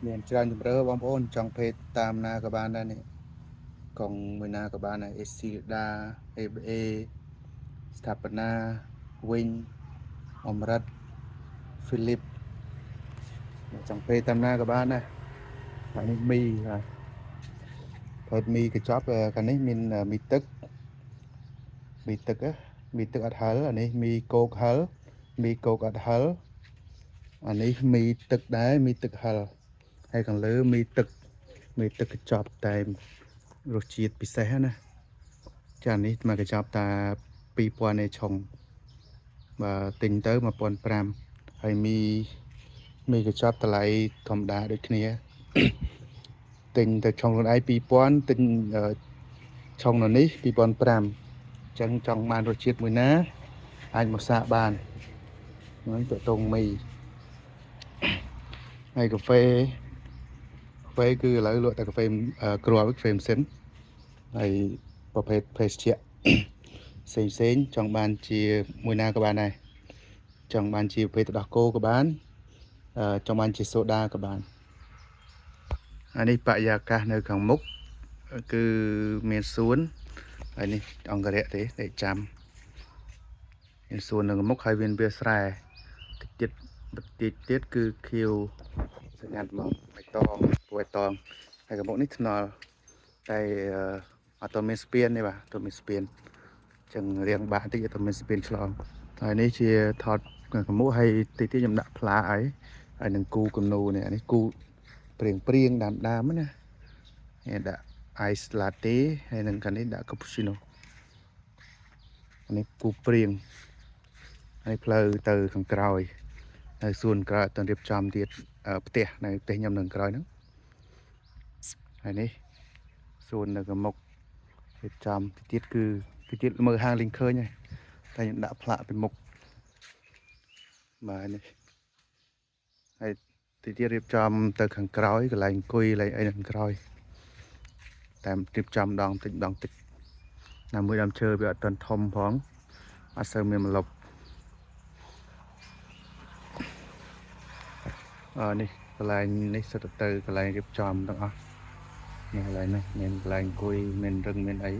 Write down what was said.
មានច្រើនជំរឿបងប្អូនចង់ភេទតាមណាក៏បានដែរនេះកង់មួយណាក៏បានដែរ Exilda ABA ស្ថាបនាវិញអមរិត Philip ចង់ភេទតាមណាក៏បានដែរហើយនេះមីបាទភេទមីកញ្ចប់ខាងនេះមានមីទឹកមីទឹកមីទឹកអត់ហឹលអានេះមីគោកហឹលមីគោកអត់ហឹលអានេះមីទឹកដែរមីទឹកហឹលហើយខាងលើមីទឹកកញ្ចប់តែរសជាតិពិសេសណាចានេះមកកញ្ចប់តា2000ឯឆុងបាទទិញទៅ1500ហើយមីកញ្ចប់តម្លៃធម្មតាដូចគ្នាទិញទៅឆុងខ្លួនឯង2000ទិញឆុងនៅនេះ2500អញ្ចឹងចង់បានរសជាតិមួយណាអាចមកសាកបានហ្នឹងតតងមីហើយកាហ្វេគឺឥឡូវលក់តែកាហ្វេគ្រាប់កាហ្វេម៉ាស៊ីនហើយប្រភេទភេសជ្ជៈផ្សេងចង់បានជាមួយណាក៏បានដែរចង់បានជាប្រភេទទឹកដោះគោក៏បានចង់បានជាសូដាក៏បានអានេះបរិយាកាសនៅខាងមុខគឺមានសួនហើយនេះអង្គរៈទេតែចាំមានសួននៅខាងមុខហើយមានវាលស្រែតិចទៀតគឺខៀវសញ្ញាត់មកបៃតងពណ៌បៃតងហើយខាងមុខនេះថ្នល់តែអត់មានស្ពានទេបាទអត់មានស្ពានចឹងរៀងបាក់តិចអត់មានស្ពានឆ្លងហើយនេះជាថតខាងមុខហើយតិចខ្ញុំដាក់ផ្លាហើយនឹងគូគំនូនេះអានេះគូព្រៀងដាំណានេះដាក់ ice latte ហើយនឹងខាងនេះដាក់ cappuccino នេះគូព្រៀងហើយផ្លូវទៅខាងក្រោយហើយសួនក្រោយទៅរៀបចំទៀតផ្ទះនៅផ្ទះខ្ញុំនៅក្រោយហ្នឹងហើយនេះសួននៅខាងមុខរៀបចំទៀតគឺមើលហាងលេងឃើញហើយតែខ្ញុំដាក់ផ្លាកពីមុខបាទនេះហើយទៀតរៀបចំទៅខាងក្រោយកន្លែងអង្គុយកន្លែងអីនៅខាងក្រោយតែរៀបចំដងតិចណាមួយដើមឈើវាអត់ទាន់ធំផងអត់សូវមានម្លប់នេះកន្លែងនេះសិតទៅកន្លែងរៀបចំទាំងអស់នេះកន្លែងនេះមានកន្លែងអង្គុយមានរឹងមានអី